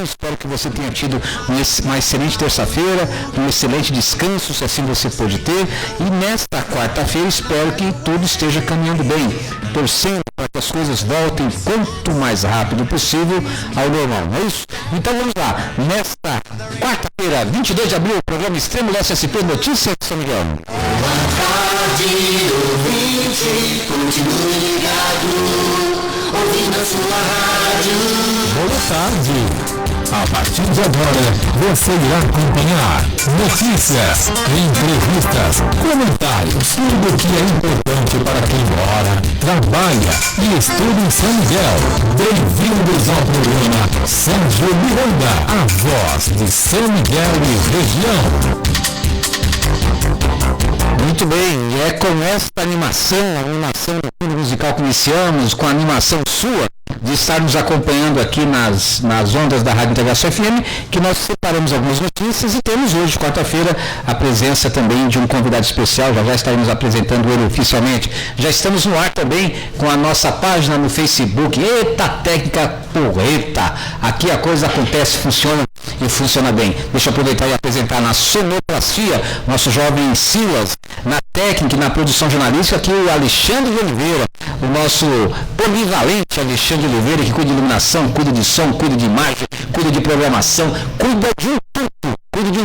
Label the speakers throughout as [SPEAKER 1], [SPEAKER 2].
[SPEAKER 1] Espero que você tenha tido uma excelente terça-feira, um excelente descanso, se assim você pôde ter. E nesta quarta-feira espero que tudo esteja caminhando bem, torcendo para que as coisas voltem quanto mais rápido possível ao normal, não é isso? Então vamos lá, nesta quarta-feira, 22 de abril, o programa Extremo Leste SP Notícias de São Miguel.
[SPEAKER 2] Boa tarde, ouvinte, continue ligado, ouvindo a sua rádio.
[SPEAKER 3] Boa tarde. A partir de agora, você irá acompanhar notícias, entrevistas, comentários, tudo o que é importante para quem mora, trabalha e estuda em São Miguel. Bem-vindos ao programa Sérgio Miranda, a voz de São Miguel e região.
[SPEAKER 1] Muito bem, e é com esta animação do fundo musical que iniciamos, com a animação sua, de estar nos acompanhando aqui nas ondas da Rádio Integração FM, que nós separamos algumas notícias e temos hoje, quarta-feira, a presença também de um convidado especial, já estaremos apresentando ele oficialmente. Já estamos no ar também com a nossa página no Facebook. Eita, técnica porreta! Aqui a coisa acontece, funciona e funciona bem. Deixa eu aproveitar e apresentar na sonoplastia, nosso jovem Silas, na técnica e na produção jornalística, aqui o Alexandre de Oliveira, o nosso polivalente Alexandre de Oliveira, que cuida de iluminação, cuida de som, cuida de imagem, cuida de programação, cuida de um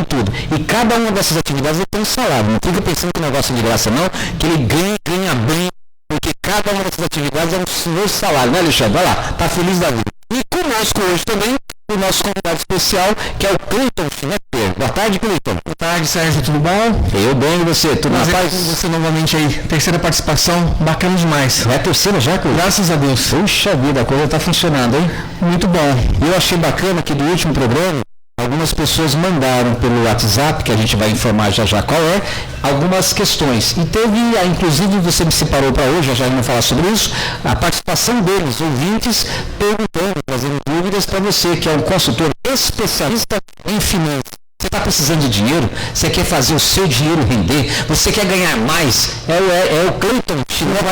[SPEAKER 1] tudo. E cada uma dessas atividades tem um salário. Não fica pensando que o negócio é de graça não, que ele ganha bem, porque cada uma dessas atividades é um senhor salário, né, Alexandre? Vai lá, tá feliz da vida. E conosco hoje também o nosso convidado especial, que é o Cleiton Schnepper. Boa tarde, Cleiton.
[SPEAKER 4] Boa tarde, Sérgio, tudo bom?
[SPEAKER 1] Eu bem, e você? Tudo na paz?
[SPEAKER 4] Você novamente aí, terceira participação, bacana demais.
[SPEAKER 1] É a terceira já, Cleiton?
[SPEAKER 4] Graças a Deus.
[SPEAKER 1] Puxa vida, a coisa está funcionando, hein?
[SPEAKER 4] Muito bom.
[SPEAKER 1] Eu achei bacana que do último programa, algumas pessoas mandaram pelo WhatsApp, que a gente vai informar já qual é, algumas questões. E teve, inclusive você me separou para hoje, já vamos falar sobre isso, a participação deles, ouvintes, perguntando, trazendo dúvidas para você, que é um consultor especialista em finanças. Você está precisando de dinheiro? Você quer fazer o seu dinheiro render? Você quer ganhar mais? É o Cleiton Schnepper.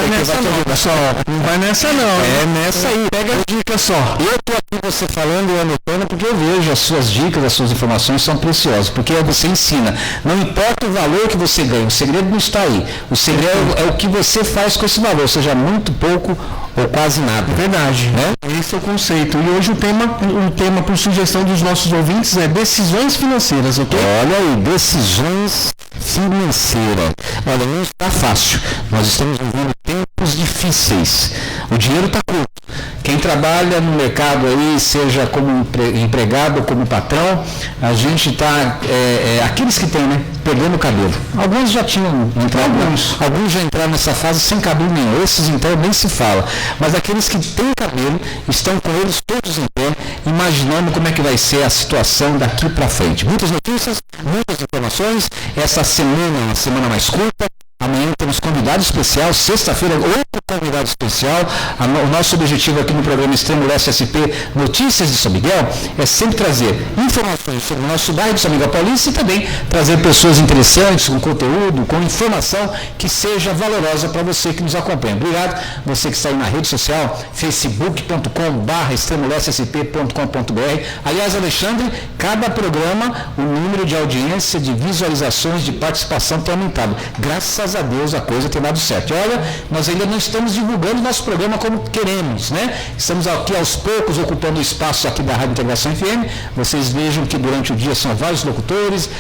[SPEAKER 4] Não vai nessa não.
[SPEAKER 1] É nessa aí.
[SPEAKER 4] Pega a dica só.
[SPEAKER 1] Eu estou aqui você falando e anotando porque eu vejo as suas dicas, as suas informações são preciosas, porque você ensina. Não importa o valor que você ganha, o segredo não está aí. O segredo é o que você faz com esse valor, seja muito pouco ou quase nada.
[SPEAKER 4] Verdade, né? Esse é o conceito. E hoje o tema por sugestão dos nossos ouvintes é decisões financeiras, ok?
[SPEAKER 1] Olha aí, decisões financeiras. Olha, não está fácil. Nós estamos vivendo tempos difíceis. O dinheiro está curto. Quem trabalha no mercado aí, seja como empregado ou como patrão, a gente está, aqueles que têm, né, pegando o cabelo. Alguns já tinham entrado, alguns já entraram nessa fase sem cabelo nenhum. Esses então nem se fala. Mas aqueles que têm cabelo, estão com eles todos em pé, imaginando como é que vai ser a situação daqui para frente. Muitas notícias, muitas informações. Essa semana é uma semana mais curta. Amanhã temos convidado especial, sexta-feira outro convidado especial. O nosso objetivo aqui no programa Extremo Leste SP Notícias de São Miguel é sempre trazer informações sobre o nosso bairro de São Miguel Paulista e também trazer pessoas interessantes, com conteúdo, com informação que seja valorosa para você que nos acompanha. Obrigado, você que está aí na rede social, facebook.com/extremolestesp.com.br. Aliás, Alexandre, cada programa, o número de audiência, de visualizações, de participação tem aumentado. Graças a Deus a coisa tem dado certo. E olha, nós ainda não estamos divulgando nosso programa como queremos, né? Estamos aqui aos poucos ocupando o espaço aqui da Rádio Integração FM. Vocês vejam que durante o dia são vários locutores,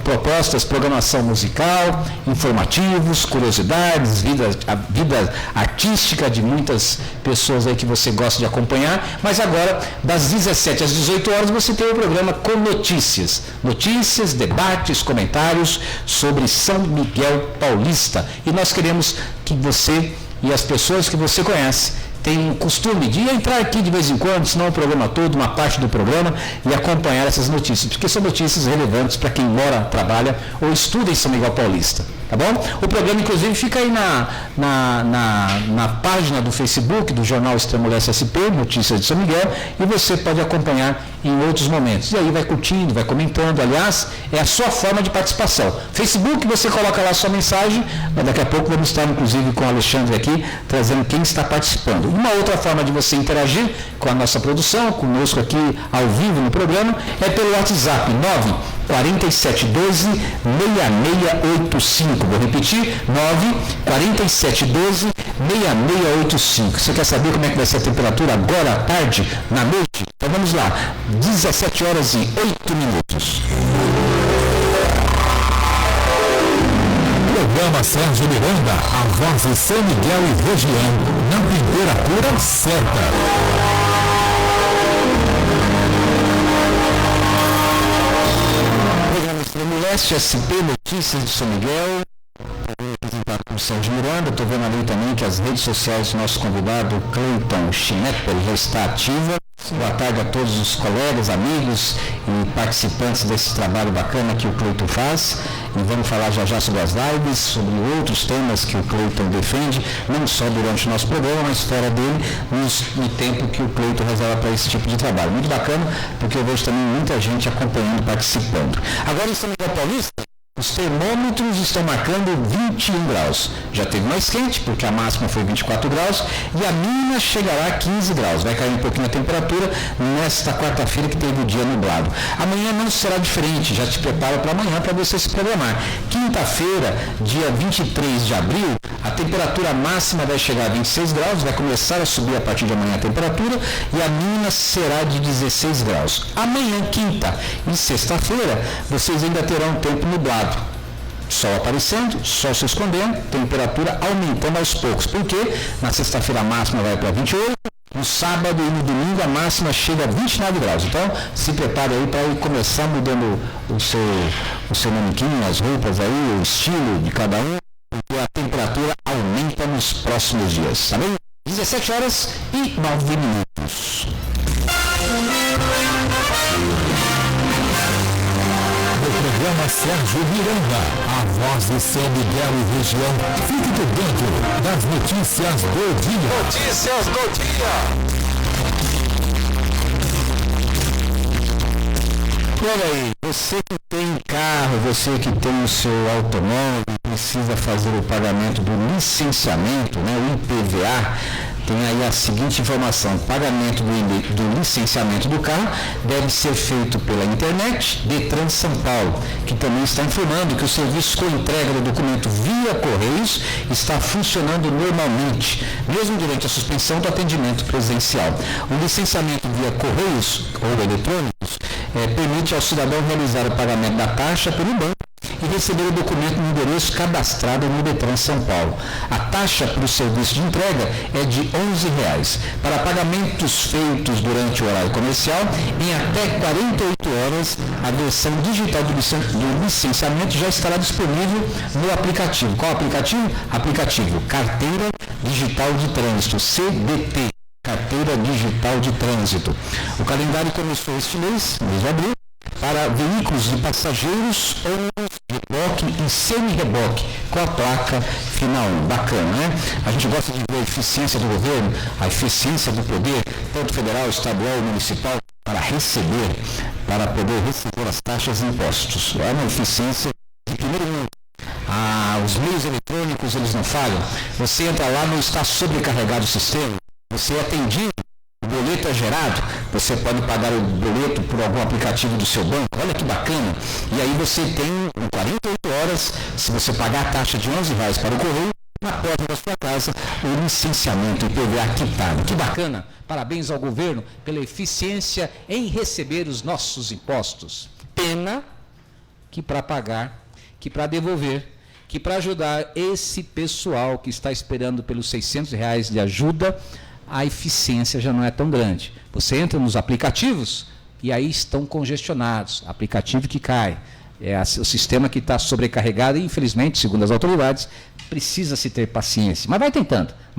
[SPEAKER 1] propostas, programação musical, informativos, curiosidades, a vida artística de muitas pessoas aí que você gosta de acompanhar. Mas agora, das 17 às 18 horas, você tem o programa com notícias. Notícias, debates, comentários sobre São Miguel Paulista. E nós queremos que você e as pessoas que você conhece tenham o costume de entrar aqui de vez em quando, se não o programa todo, uma parte do programa, e acompanhar essas notícias, porque são notícias relevantes para quem mora, trabalha ou estuda em São Miguel Paulista. tá bom? O programa, inclusive, fica aí na página do Facebook do Jornal Extremo Leste SP, Notícias de São Miguel, e você pode acompanhar em outros momentos. E aí vai curtindo, vai comentando. Aliás, é a sua forma de participação. Facebook, você coloca lá a sua mensagem, mas daqui a pouco vamos estar, inclusive, com o Alexandre aqui, trazendo quem está participando. Uma outra forma de você interagir com a nossa produção, conosco aqui ao vivo no programa, é pelo WhatsApp 94712-6685. Vou repetir, 94712-6685. Você quer saber como é que vai ser a temperatura agora à tarde, na noite? Então vamos lá, 17 horas e 8 minutos.
[SPEAKER 3] Programa Sérgio Miranda, a voz de São Miguel e região, na temperatura certa.
[SPEAKER 1] Programa Extremo Leste, SP Notícias de São Miguel, apresentado por Sérgio Miranda. Estou vendo ali também que as redes sociais do nosso convidado, Cleiton Schnepper, já está ativa. Boa tarde a todos os colegas, amigos e participantes desse trabalho bacana que o Cleiton faz. E vamos falar já sobre as lives, sobre outros temas que o Cleiton defende, não só durante o nosso programa, mas fora dele, no tempo que o Cleiton reserva para esse tipo de trabalho. Muito bacana, porque eu vejo também muita gente acompanhando, participando. Agora em São Miguel Paulista, os termômetros estão marcando 21 graus. Já teve mais quente, porque a máxima foi 24 graus, e a mínima chegará a 15 graus. Vai cair um pouquinho a temperatura nesta quarta-feira, que teve o dia nublado. Amanhã não será diferente, já te prepara para amanhã para você se programar. Quinta-feira, dia 23 de abril, a temperatura máxima vai chegar a 26 graus, vai começar a subir a partir de amanhã a temperatura, e a mínima será de 16 graus. Amanhã, quinta e sexta-feira, vocês ainda terão um tempo nublado. Sol aparecendo, sol se escondendo, temperatura aumentando aos poucos. Porque na sexta-feira a máxima vai para 28, no sábado e no domingo a máxima chega a 29 graus. Então se prepare aí para ir começar mudando o seu manequim, as roupas aí, o estilo de cada um, porque a temperatura aumenta nos próximos dias. Tá bem? 17 horas e 9 minutos.
[SPEAKER 3] Programa Sérgio Miranda, a voz de São Miguel e região. Fique por dentro das notícias do dia.
[SPEAKER 2] Notícias do dia.
[SPEAKER 1] Olha aí, você que tem carro, você que tem o seu automóvel, precisa fazer o pagamento do licenciamento, né, o IPVA, tem aí a seguinte informação: o pagamento do licenciamento do carro deve ser feito pela internet. Detran São Paulo, que também está informando que o serviço com entrega do documento via Correios está funcionando normalmente, mesmo durante a suspensão do atendimento presencial. O licenciamento via Correios ou eletrônicos permite ao cidadão realizar o pagamento da taxa pelo banco e receber o documento no endereço cadastrado no Detran São Paulo. A taxa para o serviço de entrega é de R$11. Para pagamentos feitos durante o horário comercial, em até 48 horas, a versão digital do licenciamento já estará disponível no aplicativo. Qual aplicativo? Aplicativo Carteira Digital de Trânsito, CDT. Carteira Digital de Trânsito. O calendário começou este mês de abril, para veículos de passageiros, ônibus, reboque e semi-reboque, com a placa final 1. Bacana, né? A gente gosta de ver a eficiência do governo, a eficiência do poder, tanto federal, estadual e municipal, para poder receber as taxas e impostos. É uma eficiência de primeiro mundo. Os meios eletrônicos, eles não falham. Você entra lá, não está sobrecarregado o sistema, você é atendido. O boleto é gerado, você pode pagar o boleto por algum aplicativo do seu banco, olha que bacana. E aí você tem, em 48 horas, se você pagar a taxa de R$11 para o correio, na porta da sua casa, o licenciamento, o IPVA quitado. Que bacana! Parabéns ao governo pela eficiência em receber os nossos impostos. Pena que para pagar, que para devolver, que para ajudar esse pessoal que está esperando pelos R$600 de ajuda, a eficiência já não é tão grande. Você entra nos aplicativos e aí estão congestionados. Aplicativo que cai. O sistema que está sobrecarregado e, infelizmente, segundo as autoridades, precisa se ter paciência. Mas vai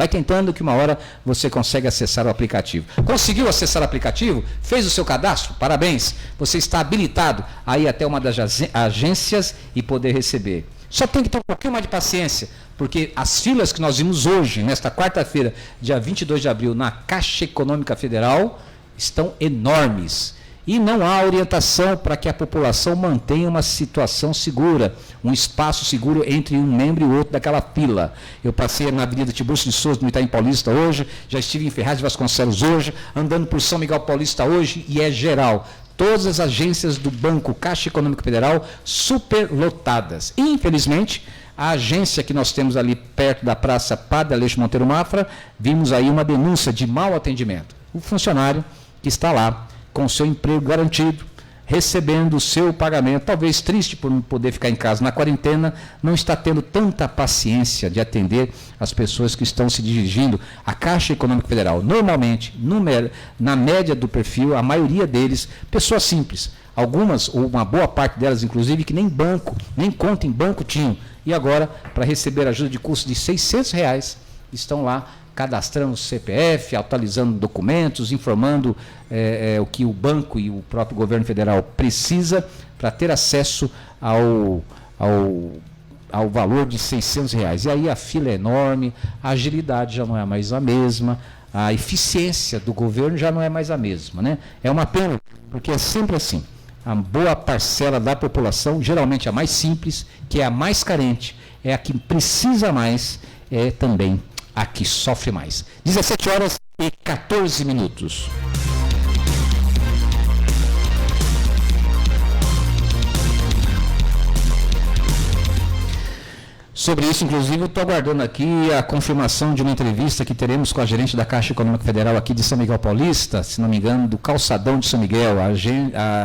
[SPEAKER 1] tentando que uma hora você consegue acessar o aplicativo. Conseguiu acessar o aplicativo? Fez o seu cadastro? Parabéns! Você está habilitado a ir até uma das agências e poder receber. Só tem que ter um pouquinho mais de paciência, porque as filas que nós vimos hoje, nesta quarta-feira, dia 22 de abril, na Caixa Econômica Federal, estão enormes. E não há orientação para que a população mantenha uma situação segura, um espaço seguro entre um membro e o outro daquela fila. Eu passei na Avenida Tiburcio de Souza, no Itaim Paulista hoje, já estive em Ferraz de Vasconcelos hoje, andando por São Miguel Paulista hoje, e é geral. Todas as agências do Banco Caixa Econômica Federal superlotadas. Infelizmente, a agência que nós temos ali perto da Praça Padre Aleixo Monteiro Mafra, vimos aí uma denúncia de mau atendimento. O funcionário que está lá com o seu emprego garantido, recebendo o seu pagamento, talvez triste por não poder ficar em casa na quarentena, não está tendo tanta paciência de atender as pessoas que estão se dirigindo à Caixa Econômica Federal. Normalmente, na média do perfil, a maioria deles, pessoas simples. Algumas, ou uma boa parte delas, inclusive, que nem banco, nem conta em banco tinham. E agora, para receber ajuda de custo de R$600, estão lá cadastrando o CPF, atualizando documentos, informando o que o banco e o próprio governo federal precisa para ter acesso ao valor de R$600. E aí a fila é enorme, a agilidade já não é mais a mesma, a eficiência do governo já não é mais a mesma, né? É uma pena, porque é sempre assim. A boa parcela da população, geralmente a mais simples, que é a mais carente, é a que precisa mais, é também a que sofre mais. 17h14. Sobre isso, inclusive, eu estou aguardando aqui a confirmação de uma entrevista que teremos com a gerente da Caixa Econômica Federal aqui de São Miguel Paulista, se não me engano, do Calçadão de São Miguel. A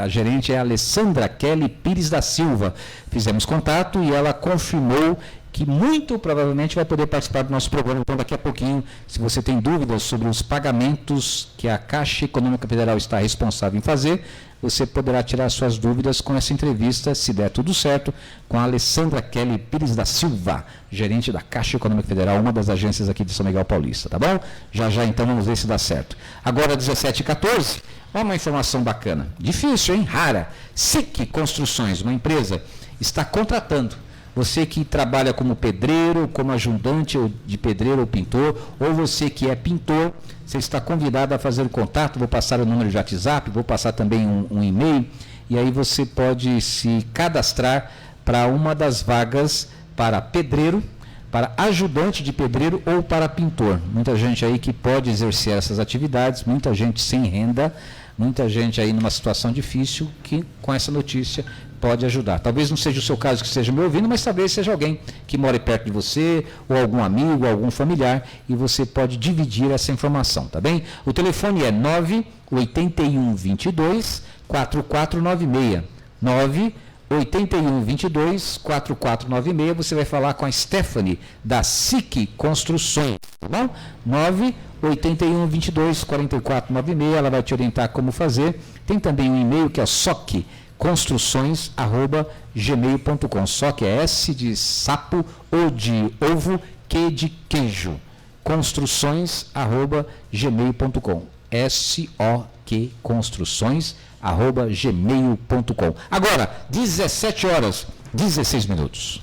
[SPEAKER 1] gerente é a Alessandra Kelly Pires da Silva. Fizemos contato e ela confirmou que muito provavelmente vai poder participar do nosso programa. Então, daqui a pouquinho, se você tem dúvidas sobre os pagamentos que a Caixa Econômica Federal está responsável em fazer, você poderá tirar suas dúvidas com essa entrevista, se der tudo certo, com a Alessandra Kelly Pires da Silva, gerente da Caixa Econômica Federal, uma das agências aqui de São Miguel Paulista, tá bom? Já então vamos ver se dá certo. Agora, 17h14, olha uma informação bacana. Difícil, hein? Rara. SIC Construções, uma empresa, está contratando. Você que trabalha como pedreiro, como ajudante de pedreiro ou pintor, ou você que é pintor, você está convidado a fazer o contato. Vou passar o número de WhatsApp, vou passar também um e-mail, e aí você pode se cadastrar para uma das vagas para pedreiro, para ajudante de pedreiro ou para pintor. Muita gente aí que pode exercer essas atividades, muita gente sem renda, muita gente aí numa situação difícil que com essa notícia pode ajudar. Talvez não seja o seu caso que esteja me ouvindo, mas talvez seja alguém que mora perto de você, ou algum amigo, algum familiar, e você pode dividir essa informação, tá bem? O telefone é 98122 4496. 98122 4496. Você vai falar com a Stephanie da SIC Construções, tá bom? 98122 4496. Ela vai te orientar como fazer. Tem também um e-mail que é socconstruções@gmail.com. Só que é S de sapo, O de ovo, Q de queijo. Construções@gmail.com. SOQ Construções@gmail.com. Agora, 17h16.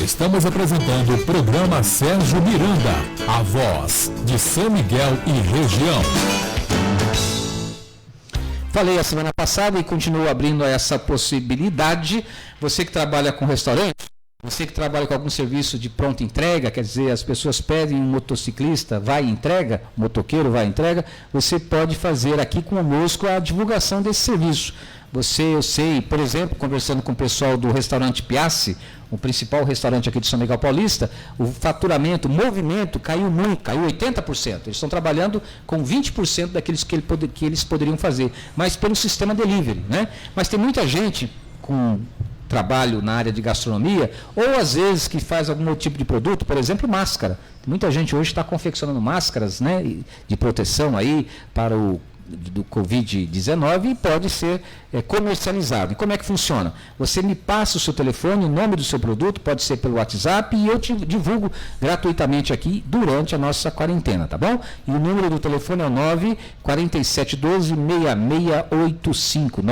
[SPEAKER 3] Estamos apresentando o programa Sérgio Miranda, a voz de São Miguel e região.
[SPEAKER 1] Falei a semana passada e continuo abrindo essa possibilidade. Você que trabalha com restaurante, você que trabalha com algum serviço de pronta entrega, quer dizer, as pessoas pedem um motociclista, vai e entrega, um motoqueiro vai e entrega, você pode fazer aqui conosco a divulgação desse serviço. Eu sei, por exemplo, conversando com o pessoal do restaurante Piazzi, o principal restaurante aqui de São Miguel Paulista, o faturamento, o movimento caiu muito, caiu 80%. Eles estão trabalhando com 20% daqueles que eles poderiam fazer, mas pelo sistema delivery, né? Mas tem muita gente com trabalho na área de gastronomia, ou às vezes que faz algum outro tipo de produto, por exemplo, máscara. Muita gente hoje está confeccionando máscaras, né, de proteção aí para o do Covid-19 e pode ser comercializado. E como é que funciona? Você me passa o seu telefone, o nome do seu produto, pode ser pelo WhatsApp e eu te divulgo gratuitamente aqui durante a nossa quarentena, tá bom? E o número do telefone é o 94712-6685,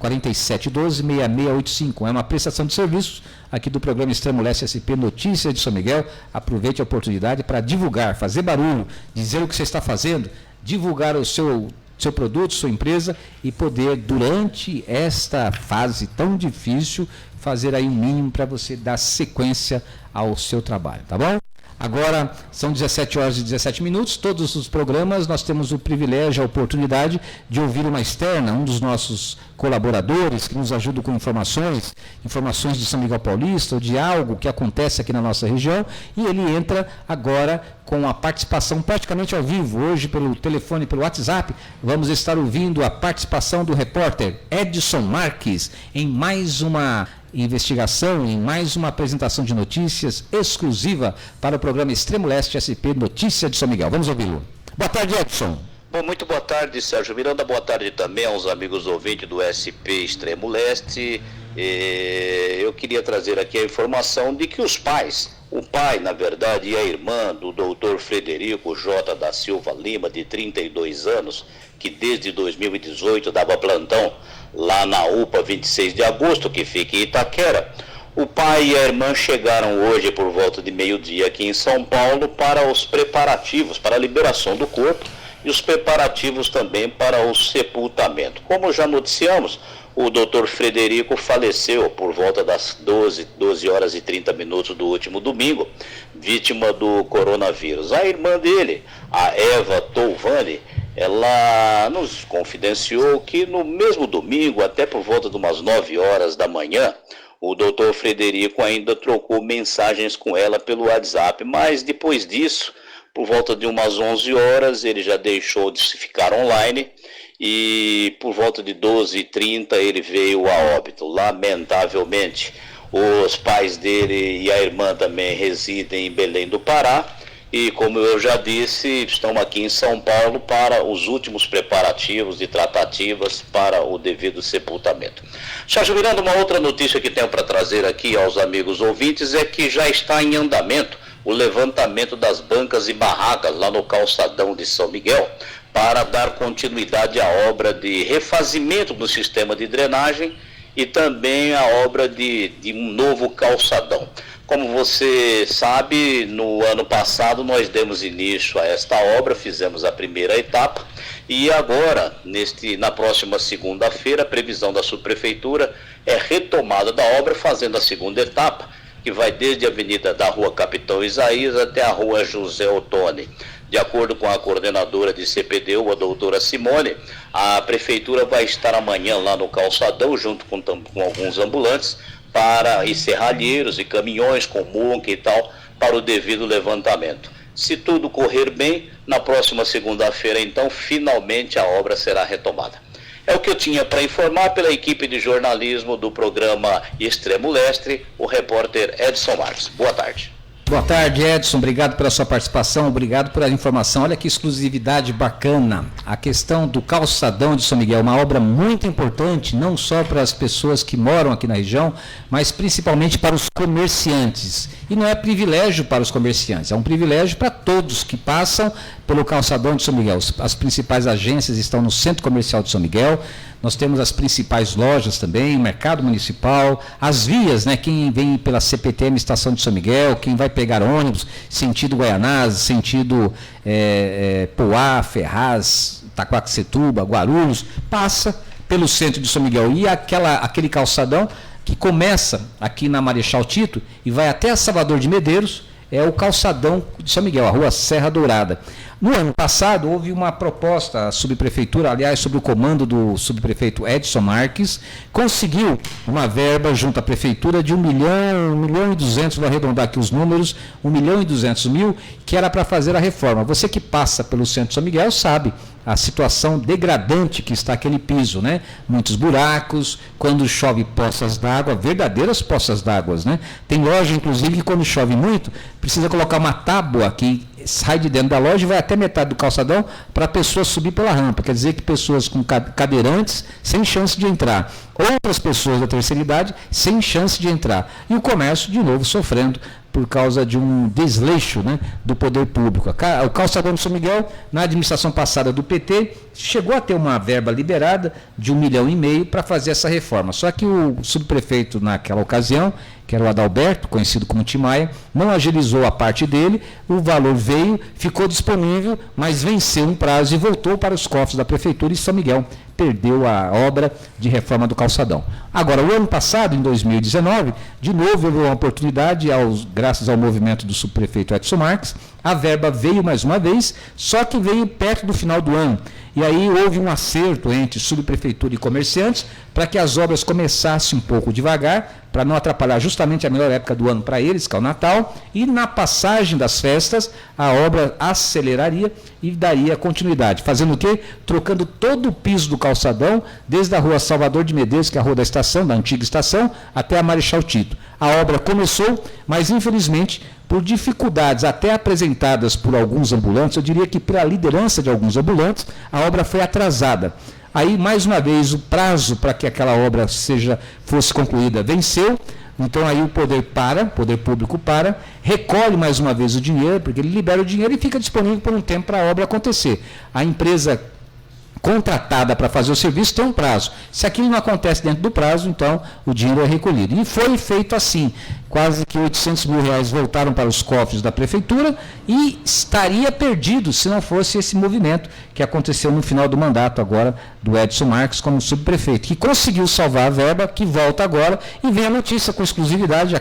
[SPEAKER 1] 94712-6685. É uma prestação de serviços aqui do programa Extremo Leste SP Notícias de São Miguel. Aproveite a oportunidade para divulgar, fazer barulho, dizer o que você está fazendo, divulgar o seu produto, sua empresa e poder, durante esta fase tão difícil, fazer aí um mínimo para você dar sequência ao seu trabalho, tá bom? Agora são 17 horas e 17 minutos, todos os programas nós temos o privilégio, a oportunidade de ouvir uma externa, um dos nossos colaboradores que nos ajuda com informações de São Miguel Paulista ou de algo que acontece aqui na nossa região, e ele entra agora com a participação praticamente ao vivo. Hoje pelo telefone, pelo WhatsApp, vamos estar ouvindo a participação do repórter Edson Marques em mais uma investigação, em mais uma apresentação de notícias exclusiva para o programa Extremo Leste SP Notícia de São Miguel. Vamos ouvi-lo. Boa tarde, Edson.
[SPEAKER 5] Bom, muito boa tarde, Sérgio Miranda. Boa tarde também aos amigos ouvintes do SP Extremo Leste. Eu queria trazer aqui a informação de que os pais, o pai, na verdade, e a irmã do doutor Frederico J. da Silva Lima, de 32 anos, que desde 2018 dava plantão lá na UPA 26 de agosto, que fica em Itaquera. O pai e a irmã chegaram hoje por volta de meio-dia aqui em São Paulo para os preparativos, para a liberação do corpo e os preparativos também para o sepultamento. Como já noticiamos, o doutor Frederico faleceu por volta das 12 horas e 30 minutos do último domingo, vítima do coronavírus. A irmã dele, a Eva Tolvani, ela nos confidenciou que no mesmo domingo, até por volta de umas 9 horas da manhã, o doutor Frederico ainda trocou mensagens com ela pelo WhatsApp, mas depois disso, por volta de umas 11 horas, ele já deixou de ficar online e por volta de 12h30 ele veio a óbito. Lamentavelmente, os pais dele e a irmã também residem em Belém do Pará e, como eu já disse, estão aqui em São Paulo para os últimos preparativos e tratativas para o devido sepultamento. Sérgio Miranda, uma outra notícia que tenho para trazer aqui aos amigos ouvintes é que já está em andamento o levantamento das bancas e barracas lá no calçadão de São Miguel para dar continuidade à obra de refazimento do sistema de drenagem e também a obra de um novo calçadão. Como você sabe, no ano passado nós demos início a esta obra, fizemos a primeira etapa e agora, na próxima segunda-feira, a previsão da subprefeitura é retomada da obra fazendo a segunda etapa, que vai desde a avenida da Rua Capitão Isaías até a Rua José Ottoni. De acordo com a coordenadora de CPDU, a doutora Simone, a prefeitura vai estar amanhã lá no calçadão, junto com alguns ambulantes, e serralheiros e caminhões com monca e tal, para o devido levantamento. Se tudo correr bem, na próxima segunda-feira, então, finalmente a obra será retomada. É o que eu tinha para informar pela equipe de jornalismo do programa Extremo Leste, o repórter Edson Marques. Boa tarde.
[SPEAKER 1] Boa tarde, Edson. Obrigado pela sua participação, obrigado pela informação. Olha que exclusividade bacana. A questão do calçadão de São Miguel, uma obra muito importante, não só para as pessoas que moram aqui na região, mas principalmente para os comerciantes. E não é privilégio para os comerciantes, é um privilégio para todos que passam pelo calçadão de São Miguel. As principais agências estão no Centro Comercial de São Miguel. Nós temos as principais lojas também, mercado municipal, as vias, né? Quem vem pela CPTM Estação de São Miguel, quem vai pegar ônibus, sentido Guaianazes, sentido Poá, Ferraz, Itaquaquecetuba, Guarulhos, passa pelo centro de São Miguel. E aquele calçadão que começa aqui na Marechal Tito e vai até a Salvador de Medeiros, é o calçadão de São Miguel, a rua Serra Dourada. No ano passado, houve uma proposta, a subprefeitura, aliás, sob o comando do subprefeito Edson Marques, conseguiu uma verba junto à prefeitura de 1.200.000, vou arredondar aqui os números, 1.200.000, que era para fazer a reforma. Você que passa pelo centro de São Miguel sabe a situação degradante que está aquele piso, né? Muitos buracos, quando chove poças d'água, verdadeiras poças d'água, né? Tem loja, inclusive, que quando chove muito, precisa colocar uma tábua que sai de dentro da loja e vai até metade do calçadão para a pessoa subir pela rampa. Quer dizer que pessoas com cadeirantes sem chance de entrar. Outras pessoas da terceira idade sem chance de entrar. E o comércio, de novo, sofrendo por causa de um desleixo, né, do poder público. O calçadão de São Miguel, na administração passada do PT, chegou a ter uma verba liberada de 1,5 milhão para fazer essa reforma. Só que o subprefeito, naquela ocasião, que era o Adalberto, conhecido como Timaya, não agilizou a parte dele, o valor veio, ficou disponível, mas venceu um prazo e voltou para os cofres da prefeitura e São Miguel perdeu a obra de reforma do calçadão. Agora, o ano passado, em 2019, de novo houve uma oportunidade, graças ao movimento do subprefeito Edson Marques, a verba veio mais uma vez, só que veio perto do final do ano. E aí houve um acerto entre subprefeitura e comerciantes para que as obras começassem um pouco devagar, para não atrapalhar justamente a melhor época do ano para eles, que é o Natal, e na passagem das festas a obra aceleraria e daria continuidade. Fazendo o quê? Trocando todo o piso do calçadão, desde a rua Salvador de Medeiros, que é a rua da estação, da antiga estação, até a Marechal Tito. A obra começou, mas infelizmente, por dificuldades até apresentadas por alguns ambulantes, eu diria que pela liderança de alguns ambulantes, a obra foi atrasada. Aí, mais uma vez, o prazo para que aquela obra fosse concluída venceu, então aí o poder público recolhe mais uma vez o dinheiro, porque ele libera o dinheiro e fica disponível por um tempo para a obra acontecer. A empresa contratada para fazer o serviço tem um prazo. Se aquilo não acontece dentro do prazo, então o dinheiro é recolhido. E foi feito assim. Quase que 800 mil reais voltaram para os cofres da prefeitura e estaria perdido se não fosse esse movimento que aconteceu no final do mandato agora do Edson Marques como subprefeito, que conseguiu salvar a verba, que volta agora, e vem a notícia com exclusividade,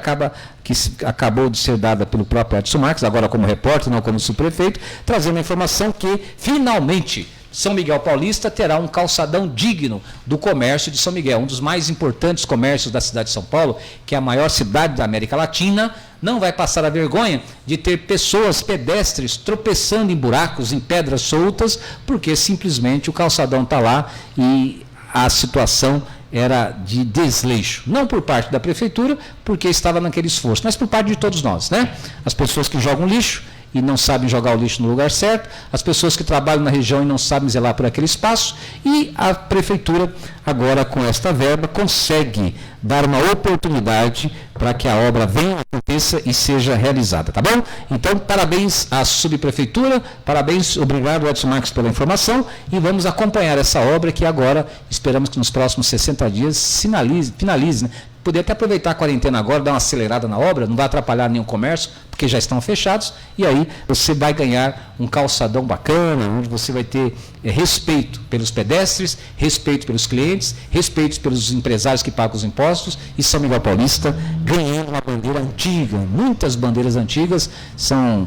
[SPEAKER 1] que acabou de ser dada pelo próprio Edson Marques, agora como repórter, não como subprefeito, trazendo a informação que, finalmente, São Miguel Paulista terá um calçadão digno do comércio de São Miguel, um dos mais importantes comércios da cidade de São Paulo, que é a maior cidade da América Latina, não vai passar a vergonha de ter pessoas pedestres tropeçando em buracos, em pedras soltas, porque simplesmente o calçadão está lá e a situação era de desleixo, não por parte da prefeitura, porque estava naquele esforço, mas por parte de todos nós, né? As pessoas que jogam lixo e não sabem jogar o lixo no lugar certo, as pessoas que trabalham na região e não sabem zelar por aquele espaço, e a prefeitura, agora com esta verba, consegue dar uma oportunidade para que a obra venha, aconteça e seja realizada, tá bom? Então, parabéns à subprefeitura, parabéns, obrigado Edson Marques pela informação, e vamos acompanhar essa obra que agora esperamos que nos próximos 60 dias finalize, né? Poder até aproveitar a quarentena agora, dar uma acelerada na obra, não vai atrapalhar nenhum comércio, porque já estão fechados, e aí você vai ganhar um calçadão bacana, onde você vai ter respeito pelos pedestres, respeito pelos clientes, respeito pelos empresários que pagam os impostos, e São Miguel Paulista ganhando uma bandeira antiga. Muitas bandeiras antigas são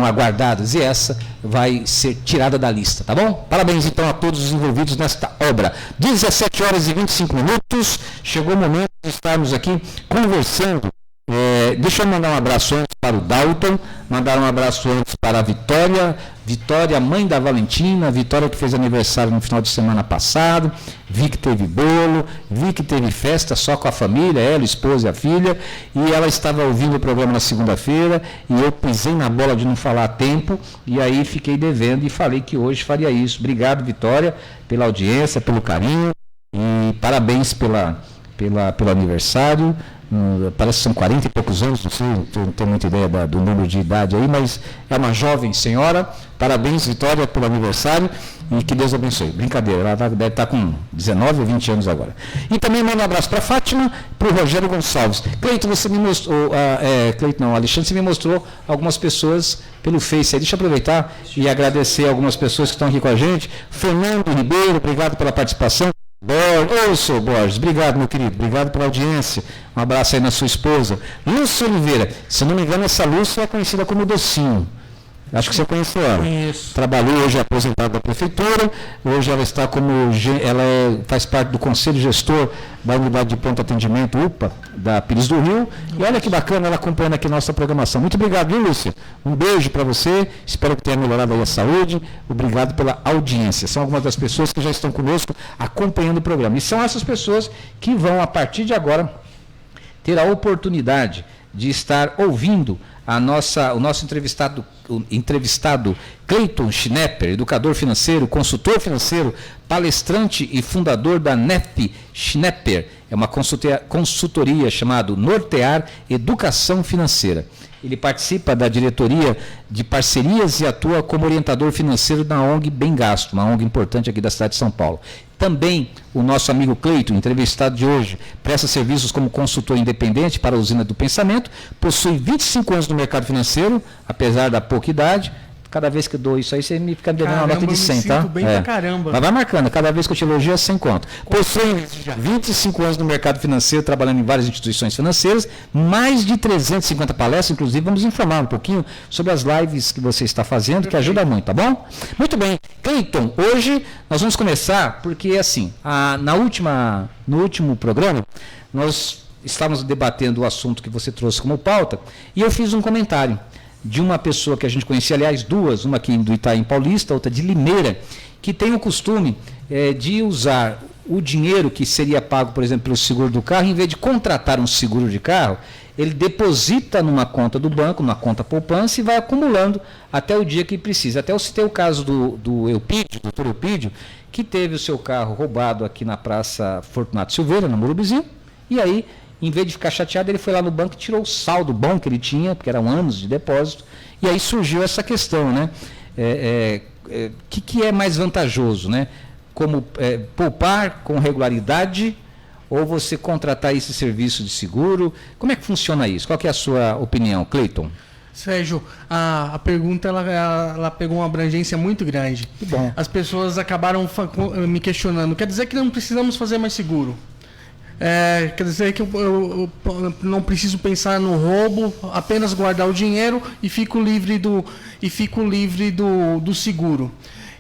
[SPEAKER 1] aguardadas e essa vai ser tirada da lista, tá bom? Parabéns então a todos os envolvidos nesta obra. 17 horas e 25 minutos, chegou o momento de estarmos aqui conversando. Deixa eu mandar um abraço antes para o Dalton, mandar um abraço antes para a Vitória, mãe da Valentina, Vitória que fez aniversário no final de semana passado, vi que teve bolo, vi que teve festa só com a família, ela, a esposa e a filha, e ela estava ouvindo o programa na segunda-feira, e eu pisei na bola de não falar a tempo, e aí fiquei devendo e falei que hoje faria isso. Obrigado, Vitória, pela audiência, pelo carinho, e parabéns pelo aniversário. Parece que são 40 e poucos anos, não tenho muita ideia do número de idade aí, mas é uma jovem senhora. Parabéns, Vitória, pelo aniversário e que Deus abençoe. Brincadeira, ela deve estar com 19 ou 20 anos agora. E também mando um abraço para a Fátima, para o Rogério Gonçalves. Cleiton, você me mostrou, Alexandre, você me mostrou algumas pessoas pelo Face aí. Deixa eu aproveitar e agradecer algumas pessoas que estão aqui com a gente. Fernando Ribeiro, obrigado pela participação. Sou Borges, obrigado meu querido, obrigado pela audiência, um abraço aí na sua esposa. Lúcia Oliveira, se não me engano essa Lúcia é conhecida como Docinho, acho que você conheceu ela. Isso. Trabalhou hoje, é aposentada da prefeitura, hoje ela está faz parte do conselho gestor da unidade de pronto atendimento UPA, da Pires do Rio, e olha que bacana ela acompanhando aqui nossa programação. Muito obrigado, viu, Lúcia? Um beijo para você, espero que tenha melhorado aí a saúde, obrigado pela audiência. São algumas das pessoas que já estão conosco acompanhando o programa, e são essas pessoas que vão, a partir de agora, ter a oportunidade de estar ouvindo o nosso entrevistado Cleiton Schnepper, educador financeiro, consultor financeiro, palestrante e fundador da NEF Schnepper. É uma consultoria chamada Nortear Educação Financeira. Ele participa da diretoria de parcerias e atua como orientador financeiro da ONG Bem Gasto, uma ONG importante aqui da cidade de São Paulo. Também o nosso amigo Cleiton, entrevistado de hoje, presta serviços como consultor independente para a Usina do Pensamento, possui 25 anos no mercado financeiro, apesar da pouca idade. Cada vez que eu dou isso aí, você me fica devendo uma nota de 100, tá?
[SPEAKER 4] Bem pra caramba.
[SPEAKER 1] Mas vai marcando, cada vez que eu te elogio é 100 conto. Possui 25 anos no mercado financeiro, trabalhando em várias instituições financeiras, mais de 350 palestras, inclusive vamos informar um pouquinho sobre as lives que você está fazendo, que ajuda muito, tá bom? Muito bem. Cleiton, hoje nós vamos começar, porque assim, no último programa, nós estávamos debatendo o assunto que você trouxe como pauta, e eu fiz um comentário de uma pessoa que a gente conhecia, aliás, duas, uma aqui do Itaim Paulista, outra de Limeira, que tem o costume de usar o dinheiro que seria pago, por exemplo, pelo seguro do carro, em vez de contratar um seguro de carro, ele deposita numa conta do banco, numa conta poupança, e vai acumulando até o dia que precisa. Até eu citei o caso do Eupídio, doutor Eupídio, que teve o seu carro roubado aqui na Praça Fortunato Silveira, no Morumbizinho, e aí, em vez de ficar chateado, ele foi lá no banco e tirou o saldo bom que ele tinha, porque eram anos de depósito, e aí surgiu essa questão, né? Que é mais vantajoso, né? Como poupar com regularidade ou você contratar esse serviço de seguro? Como é que funciona isso? Qual que é a sua opinião, Cleiton?
[SPEAKER 4] Sérgio, a pergunta ela pegou uma abrangência muito grande.
[SPEAKER 1] Que bom.
[SPEAKER 4] As pessoas acabaram me questionando. Quer dizer que não precisamos fazer mais seguro? Quer dizer que eu não preciso pensar no roubo, apenas guardar o dinheiro e fico livre do seguro.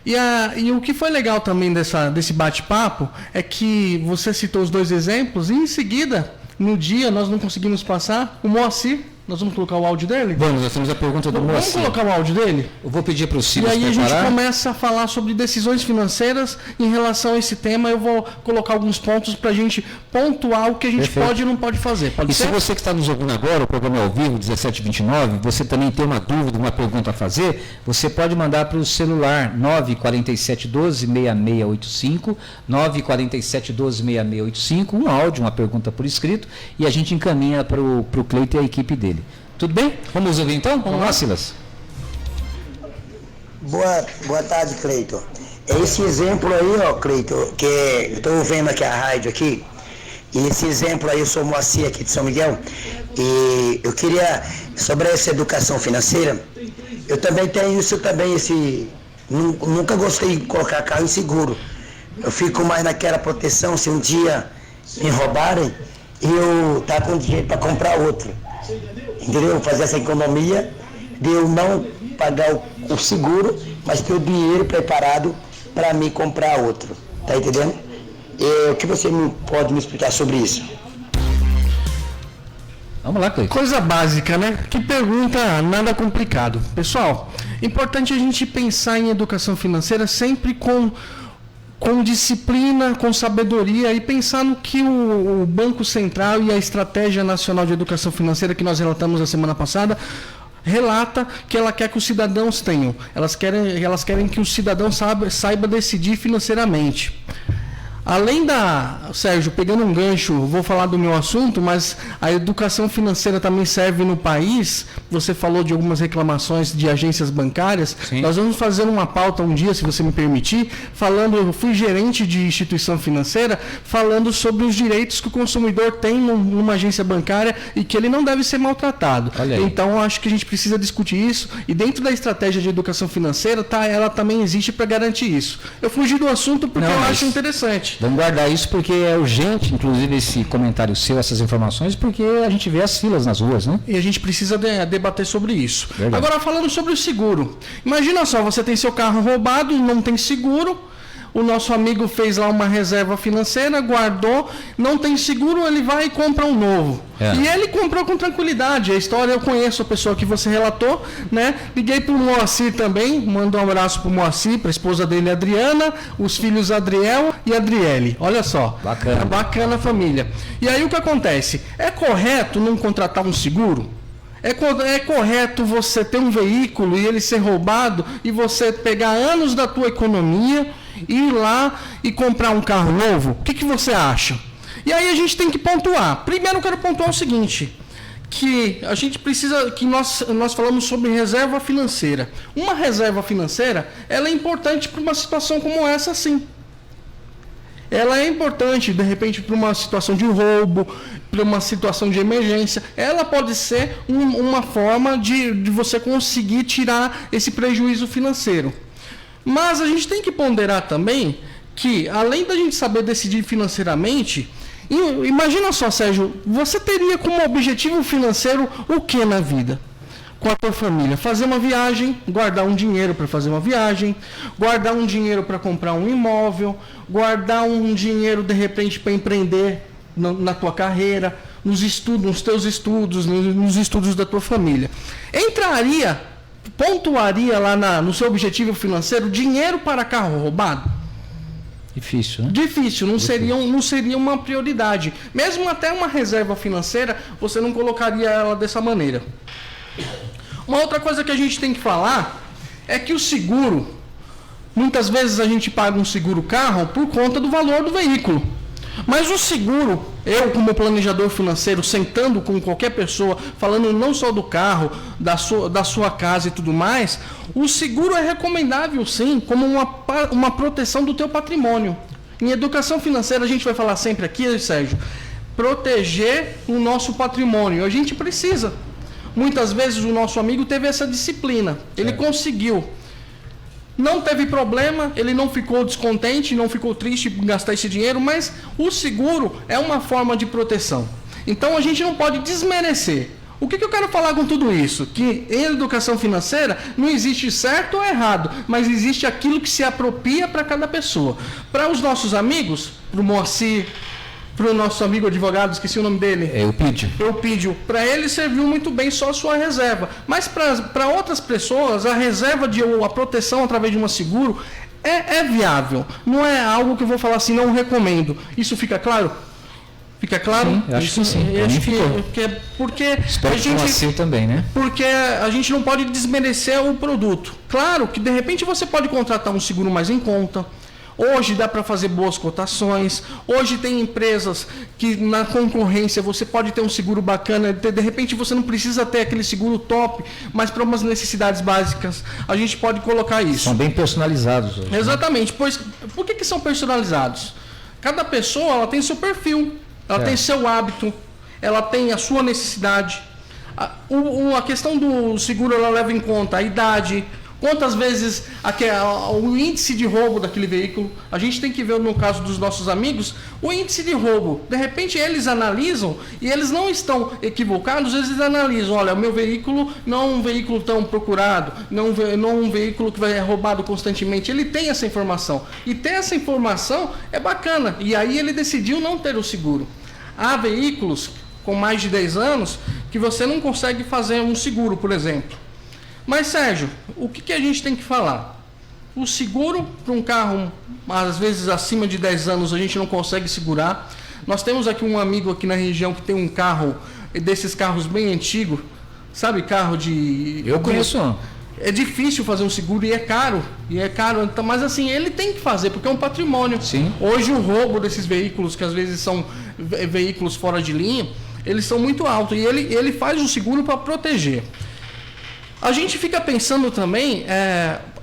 [SPEAKER 4] E o que foi legal também desse bate-papo é que você citou os dois exemplos e em seguida, no dia, nós não conseguimos passar o Moacir. Nós vamos colocar o áudio dele?
[SPEAKER 1] Vamos, nós temos a pergunta do Moacir.
[SPEAKER 4] Vamos colocar o áudio dele?
[SPEAKER 1] Eu vou pedir para o Silas preparar.
[SPEAKER 4] E aí a gente começa a falar sobre decisões financeiras em relação a esse tema. Eu vou colocar alguns pontos para a gente pontuar o que a gente pode e não pode fazer. Pode ser?
[SPEAKER 1] Se você que está nos ouvindo agora, o programa é ao vivo, 17h29, você também tem uma dúvida, uma pergunta a fazer, você pode mandar para o celular 94712-6685, 94712-6685, um áudio, uma pergunta por escrito, e a gente encaminha para o Cleiton e a equipe dele. Tudo bem? Vamos ouvir então? Vamos lá, Silas.
[SPEAKER 6] Boa tarde, Cleiton. Esse exemplo aí, ó, Cleiton, que eu estou vendo aqui a rádio aqui, e esse exemplo aí, eu sou Moacir aqui de São Miguel, e eu queria, sobre essa educação financeira, eu também tenho isso também, nunca gostei de colocar carro em seguro. Eu fico mais naquela proteção, se um dia me roubarem, eu tá com dinheiro para comprar outro. Entendeu? Fazer essa economia de eu não pagar o seguro, mas ter o dinheiro preparado para mim comprar outro. Tá entendendo? O que você pode me explicar sobre isso?
[SPEAKER 1] Vamos lá, Cleiton.
[SPEAKER 4] Coisa básica, né? Que pergunta, nada complicado. Pessoal, importante a gente pensar em educação financeira sempre com disciplina, com sabedoria e pensar no que o Banco Central e a Estratégia Nacional de Educação Financeira que nós relatamos na semana passada relata que ela quer que os cidadãos tenham. Elas querem que o cidadão saiba decidir financeiramente. Além Sérgio, pegando um gancho, vou falar do meu assunto, mas a educação financeira também serve no país. Você falou de algumas reclamações de agências bancárias.
[SPEAKER 1] Sim.
[SPEAKER 4] Nós vamos fazer uma pauta um dia, se você me permitir, eu fui gerente de instituição financeira, falando sobre os direitos que o consumidor tem numa agência bancária e que ele não deve ser maltratado. Então, eu acho que a gente precisa discutir isso. E dentro da estratégia de educação financeira, ela também existe para garantir isso. Eu fugi do assunto porque eu acho interessante.
[SPEAKER 1] Vamos guardar isso porque é urgente, inclusive esse comentário seu, essas informações, porque a gente vê as filas nas ruas, né?
[SPEAKER 4] E a gente precisa debater sobre isso.
[SPEAKER 1] Verdade.
[SPEAKER 4] Agora, falando sobre o seguro. Imagina só, você tem seu carro roubado, não tem seguro, o nosso amigo fez lá uma reserva financeira, guardou, não tem seguro, ele vai e compra um novo. E ele comprou com tranquilidade. A história eu conheço a pessoa que você relatou, né? Liguei pro Moacir também, mando um abraço pro Moacir, pra esposa dele, Adriana, os filhos Adriel e Adriele. Olha só.
[SPEAKER 1] Bacana.
[SPEAKER 4] Bacana a família. E aí o que acontece? É correto não contratar um seguro? É correto você ter um veículo e ele ser roubado e você pegar anos da tua economia, ir lá e comprar um carro novo? O que você acha? E aí a gente tem que pontuar. Primeiro eu quero pontuar o seguinte, que a gente precisa, que nós falamos sobre reserva financeira. Uma reserva financeira, ela é importante para uma situação como essa, sim. Ela é importante, de repente, para uma situação de roubo, para uma situação de emergência. Ela pode ser uma forma de você conseguir tirar esse prejuízo financeiro. Mas a gente tem que ponderar também que, além da gente saber decidir financeiramente, imagina só, Sérgio, você teria como objetivo financeiro o que na vida? Com a tua família, fazer uma viagem, guardar um dinheiro para fazer uma viagem, guardar um dinheiro para comprar um imóvel, guardar um dinheiro de repente para empreender na tua carreira, nos teus estudos, nos estudos da tua família. Pontuaria lá no seu objetivo financeiro dinheiro para carro roubado?
[SPEAKER 1] Difícil, né?
[SPEAKER 4] Difícil, não seria uma prioridade. Mesmo até uma reserva financeira, você não colocaria ela dessa maneira. Uma outra coisa que a gente tem que falar é que o seguro, muitas vezes a gente paga um seguro carro por conta do valor do veículo. Mas o seguro, eu como planejador financeiro, sentando com qualquer pessoa, falando não só do carro, da sua casa e tudo mais, o seguro é recomendável sim, como uma proteção do teu patrimônio. Em educação financeira a gente vai falar sempre aqui, Sérgio, proteger o nosso patrimônio. A gente precisa. Muitas vezes o nosso amigo teve essa disciplina, ele conseguiu. Não teve problema, ele não ficou descontente, não ficou triste por gastar esse dinheiro, mas o seguro é uma forma de proteção. Então a gente não pode desmerecer. O que eu quero falar com tudo isso? Que em educação financeira não existe certo ou errado, mas existe aquilo que se apropria para cada pessoa. Para os nossos amigos, para o Moacir, para o nosso amigo advogado, esqueci o nome dele. Eupídio. Para ele serviu muito bem só a sua reserva. Mas para outras pessoas, a reserva a proteção através de um seguro é viável. Não é algo que eu vou falar assim, não recomendo. Isso fica claro? Fica claro?
[SPEAKER 1] Sim, eu acho que sim.
[SPEAKER 4] Eu acho que é porque
[SPEAKER 1] espero que assim também, né?
[SPEAKER 4] Porque a gente não pode desmerecer o produto. Claro que de repente você pode contratar um seguro mais em conta. Hoje dá para fazer boas cotações. Hoje tem empresas que na concorrência você pode ter um seguro bacana. De repente você não precisa ter aquele seguro top, mas para umas necessidades básicas a gente pode colocar isso.
[SPEAKER 1] São bem personalizados hoje.
[SPEAKER 4] Exatamente. Pois, por que são personalizados? Cada pessoa ela tem seu perfil, ela tem seu hábito, ela tem a sua necessidade. A questão do seguro ela leva em conta a idade, quantas vezes o índice de roubo daquele veículo. A gente tem que ver, no caso dos nossos amigos, o índice de roubo. De repente eles analisam, e eles não estão equivocados, eles analisam, olha, o meu veículo não é um veículo tão procurado, não é um veículo que vai ser roubado constantemente. Ele tem essa informação. E ter essa informação é bacana. E aí ele decidiu não ter o seguro. Há veículos com mais de 10 anos que você não consegue fazer um seguro, por exemplo. Mas, Sérgio, o que a gente tem que falar? O seguro para um carro, às vezes acima de 10 anos, a gente não consegue segurar. Nós temos aqui um amigo aqui na região que tem um carro, desses carros bem antigos, sabe, carro de...
[SPEAKER 1] Eu conheço um.
[SPEAKER 4] É difícil fazer um seguro e é caro. Então, mas assim, ele tem que fazer, porque é um patrimônio.
[SPEAKER 1] Sim.
[SPEAKER 4] Hoje o roubo desses veículos, que às vezes são veículos fora de linha, eles são muito altos. E ele faz o seguro para proteger. A gente fica pensando também,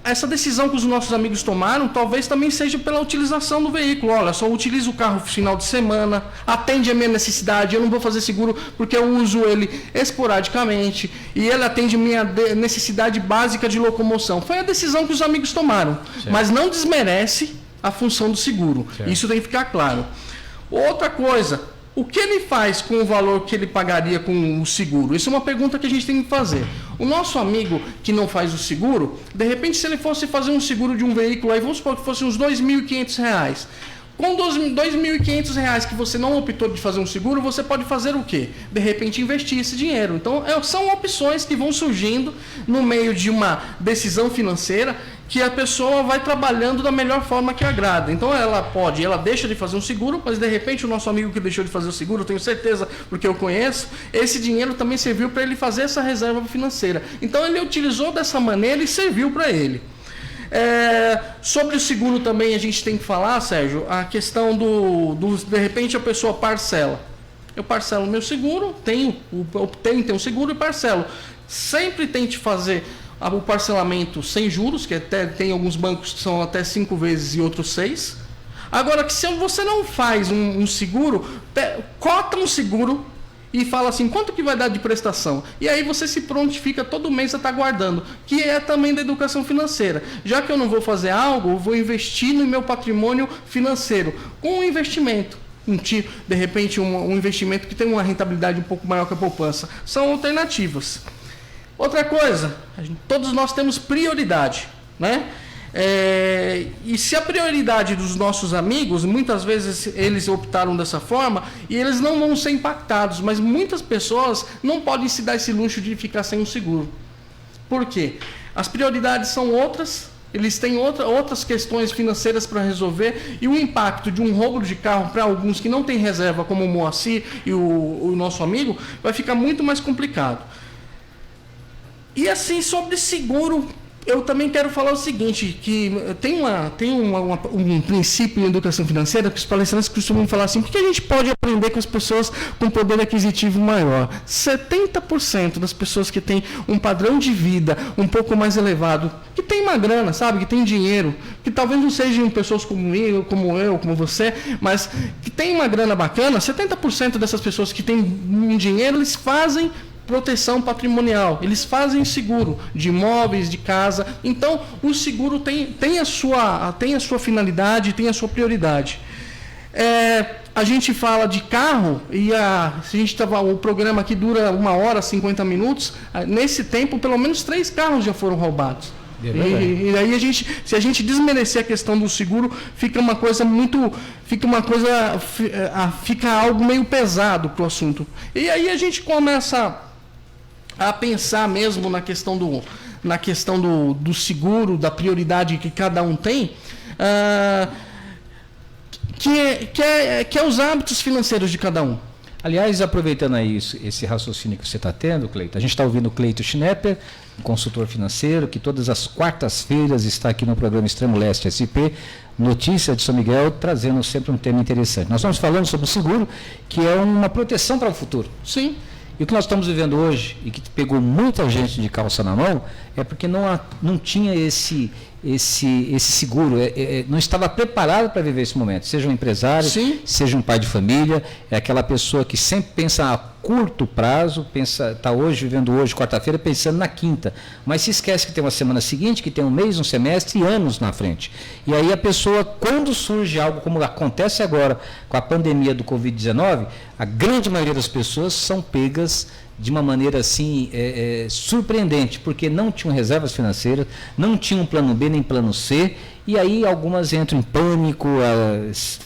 [SPEAKER 4] essa decisão que os nossos amigos tomaram, talvez também seja pela utilização do veículo. Olha, só utilizo o carro no final de semana, atende a minha necessidade, eu não vou fazer seguro porque eu uso ele esporadicamente, e ele atende a minha necessidade básica de locomoção. Foi a decisão que os amigos tomaram, certo. Mas não desmerece a função do seguro. Certo. Isso tem que ficar claro. Outra coisa, o que ele faz com o valor que ele pagaria com o seguro? Isso é uma pergunta que a gente tem que fazer. O nosso amigo que não faz o seguro, de repente, se ele fosse fazer um seguro de um veículo, aí vamos supor que fosse uns R$ 2.500. Com R$ 2.500 que você não optou de fazer um seguro, você pode fazer o quê? De repente, investir esse dinheiro. Então, são opções que vão surgindo no meio de uma decisão financeira que a pessoa vai trabalhando da melhor forma que agrada. Então, ela deixa de fazer um seguro, mas de repente o nosso amigo que deixou de fazer o seguro, eu tenho certeza, porque eu conheço, esse dinheiro também serviu para ele fazer essa reserva financeira. Então, ele utilizou dessa maneira e serviu para ele. Sobre o seguro também a gente tem que falar, Sérgio, a questão de repente a pessoa parcela. Eu parcelo meu seguro, optei em ter um seguro e parcelo. Sempre tente fazer o parcelamento sem juros, que até tem alguns bancos que são até 5 vezes e outros 6. Agora, que se você não faz um seguro, cota um seguro e fala assim, quanto que vai dar de prestação? E aí você se prontifica todo mês a estar guardando, que é também da educação financeira. Já que eu não vou fazer algo, eu vou investir no meu patrimônio financeiro, com um investimento. De repente, um investimento que tem uma rentabilidade um pouco maior que a poupança. São alternativas. Outra coisa, todos nós temos prioridade, né? E se a prioridade dos nossos amigos, muitas vezes eles optaram dessa forma e eles não vão ser impactados, mas muitas pessoas não podem se dar esse luxo de ficar sem um seguro. Por quê? As prioridades são outras, eles têm outras questões financeiras para resolver e o impacto de um roubo de carro para alguns que não têm reserva, como o Moacir e o nosso amigo, vai ficar muito mais complicado. E assim, sobre seguro, eu também quero falar o seguinte, que tem um princípio em educação financeira que os palestrantes costumam falar assim, o que a gente pode aprender com as pessoas com poder aquisitivo maior? 70% das pessoas que têm um padrão de vida um pouco mais elevado, que tem uma grana, sabe, que tem dinheiro, que talvez não sejam pessoas como eu, como você, mas que tem uma grana bacana, 70% dessas pessoas que têm um dinheiro, eles fazem proteção patrimonial, eles fazem seguro de imóveis, de casa. Então o seguro tem a sua finalidade, tem a sua prioridade. A gente fala de carro e o programa aqui dura 1h, 50 minutos. Nesse tempo, pelo menos 3 carros já foram roubados. E aí se a gente desmerecer a questão do seguro, fica algo meio pesado para o assunto. E aí a gente começa a pensar mesmo na questão do seguro, da prioridade que cada um tem, que é os hábitos financeiros de cada um.
[SPEAKER 1] Aliás, aproveitando aí esse raciocínio que você está tendo, Cleito, a gente está ouvindo o Cleito Schnepper, um consultor financeiro, que todas as quartas-feiras está aqui no programa Extremo Leste SP, Notícia de São Miguel, trazendo sempre um tema interessante. Nós estamos falando sobre o seguro, que é uma proteção para o futuro.
[SPEAKER 4] Sim.
[SPEAKER 1] E o que nós estamos vivendo hoje, e que pegou muita gente de calça na mão, é porque não tinha esse seguro, não estava preparado para viver esse momento. Seja um empresário,
[SPEAKER 4] Sim.
[SPEAKER 1] seja um pai de família, é aquela pessoa que sempre pensa a curto prazo, está vivendo hoje, quarta-feira, pensando na quinta, mas se esquece que tem uma semana seguinte, que tem um mês, um semestre e anos na frente. E aí a pessoa, quando surge algo como acontece agora com a pandemia do Covid-19, a grande maioria das pessoas são pegas de uma maneira assim surpreendente, porque não tinham reservas financeiras, não tinham plano B nem plano C, e aí algumas entram em pânico,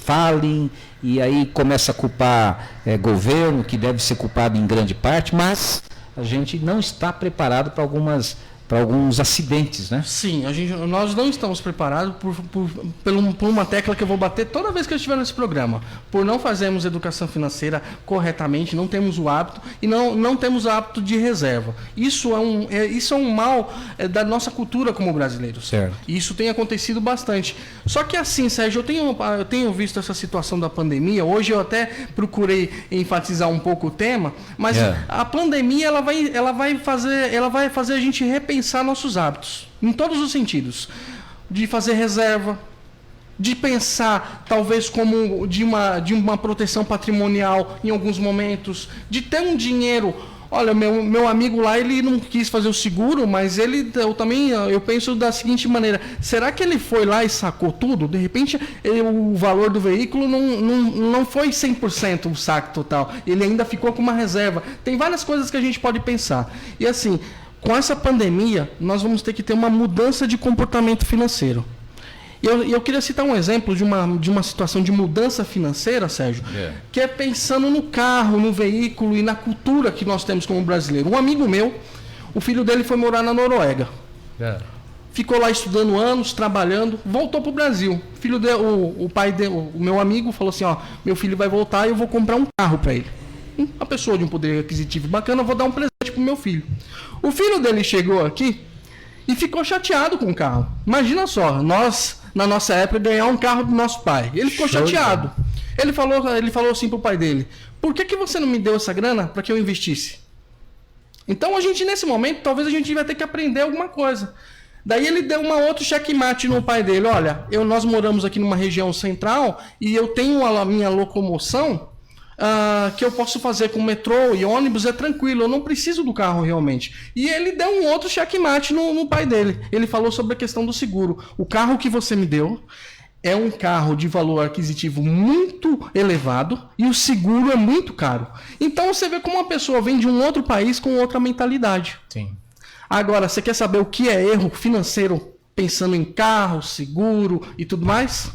[SPEAKER 1] falem, e aí começa a culpar governo, que deve ser culpado em grande parte, mas a gente não está preparado para alguns acidentes, né?
[SPEAKER 4] Sim, nós não estamos preparados por uma tecla que eu vou bater toda vez que eu estiver nesse programa. Por não fazermos educação financeira corretamente, não temos o hábito e não temos o hábito de reserva. Isso é um mal da nossa cultura como brasileiros.
[SPEAKER 1] Certo.
[SPEAKER 4] E isso tem acontecido bastante. Só que assim, Sérgio, eu tenho visto essa situação da pandemia. Hoje eu até procurei enfatizar um pouco o tema, mas a pandemia ela vai fazer a gente repensar nossos hábitos, em todos os sentidos, de fazer reserva, de pensar talvez como de uma proteção patrimonial em alguns momentos, de ter um dinheiro olha, meu amigo lá, ele não quis fazer o seguro, mas eu penso da seguinte maneira, será que ele foi lá e sacou tudo? De repente, o valor do veículo não foi 100% o saque total, ele ainda ficou com uma reserva. Tem várias coisas que a gente pode pensar. E assim, com essa pandemia, nós vamos ter que ter uma mudança de comportamento financeiro. E eu queria citar um exemplo de uma situação de mudança financeira, Sérgio, que é pensando no carro, no veículo e na cultura que nós temos como brasileiro. Um amigo meu, o filho dele foi morar na Noruega. Ficou lá estudando anos, trabalhando, voltou para o Brasil. O pai dele, o meu amigo, falou assim, meu filho vai voltar e eu vou comprar um carro para ele. Uma pessoa de um poder aquisitivo bacana, eu vou dar um presente para o meu filho. O filho dele chegou aqui e ficou chateado com o carro. Imagina só, na nossa época, ganhar um carro do nosso pai. Ele ficou chateado. Ele falou assim pro pai dele, por que você não me deu essa grana para que eu investisse? Então, nesse momento, talvez a gente vai ter que aprender alguma coisa. Daí ele deu uma outra checkmate no pai dele. Olha, nós moramos aqui numa região central e eu tenho a minha locomoção que eu posso fazer com metrô e ônibus, é tranquilo, eu não preciso do carro realmente. E ele deu um outro checkmate no pai dele. Ele falou sobre a questão do seguro. O carro que você me deu é um carro de valor aquisitivo muito elevado e o seguro é muito caro. Então você vê como uma pessoa vem de um outro país com outra mentalidade.
[SPEAKER 1] Sim. Agora, você quer saber o que é erro financeiro pensando em carro, seguro e tudo mais?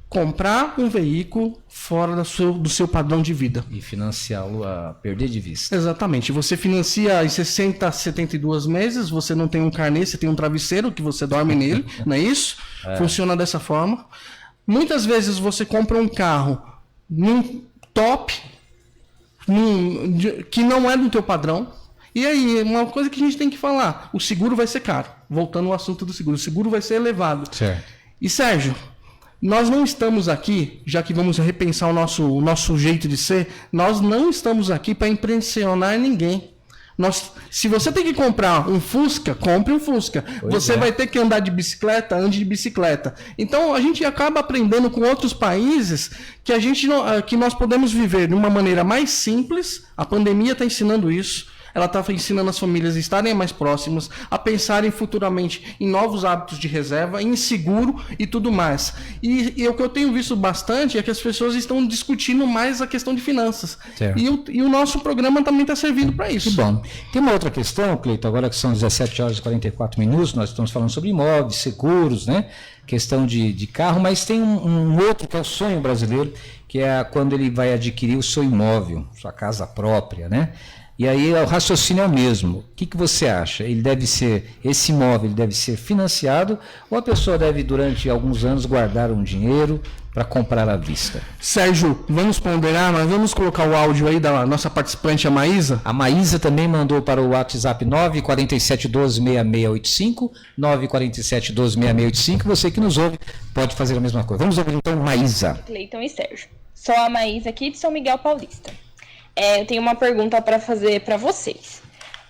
[SPEAKER 1] Comprar um veículo fora do seu padrão de vida.
[SPEAKER 7] E financiá-lo a perder de vista.
[SPEAKER 4] Exatamente. Você financia em 60 a 72 meses, você não tem um carnê, você tem um travesseiro que você dorme nele, não é isso? Funciona dessa forma. Muitas vezes você compra um carro num top, que não é do teu padrão. E aí, uma coisa que a gente tem que falar, o seguro vai ser caro. Voltando ao assunto do seguro, o seguro vai ser elevado.
[SPEAKER 7] Certo.
[SPEAKER 4] E Sérgio, nós não estamos aqui, já que vamos repensar o nosso jeito de ser, nós não estamos aqui para impressionar ninguém. Se você tem que comprar um Fusca, compre um Fusca. Você vai ter que andar de bicicleta, ande de bicicleta. Então a gente acaba aprendendo com outros países que nós podemos viver de uma maneira mais simples. A pandemia está ensinando isso. Ela está ensinando as famílias a estarem mais próximas, a pensarem futuramente em novos hábitos de reserva, em seguro e tudo mais. E o que eu tenho visto bastante é que as pessoas estão discutindo mais a questão de finanças. E o nosso programa também está servindo para isso.
[SPEAKER 1] Que bom. Tem uma outra questão, Cleito, agora que são 17 horas e 44 minutos, nós estamos falando sobre imóveis, seguros, né? Questão de carro, mas tem um outro que é o sonho brasileiro, que é quando ele vai adquirir o seu imóvel, sua casa própria, né? E aí o raciocínio é o mesmo. O que você acha? Esse imóvel deve ser financiado ou a pessoa deve, durante alguns anos, guardar um dinheiro para comprar à vista?
[SPEAKER 4] Sérgio, vamos ponderar, mas vamos colocar o áudio aí da nossa participante, a Maísa?
[SPEAKER 1] A Maísa também mandou para o WhatsApp 947126685, 947126685. Você que nos ouve pode fazer a mesma coisa. Vamos ouvir então Maísa.
[SPEAKER 8] Cleiton e Sérgio. Sou a Maísa aqui de São Miguel Paulista. Eu tenho uma pergunta para fazer para vocês.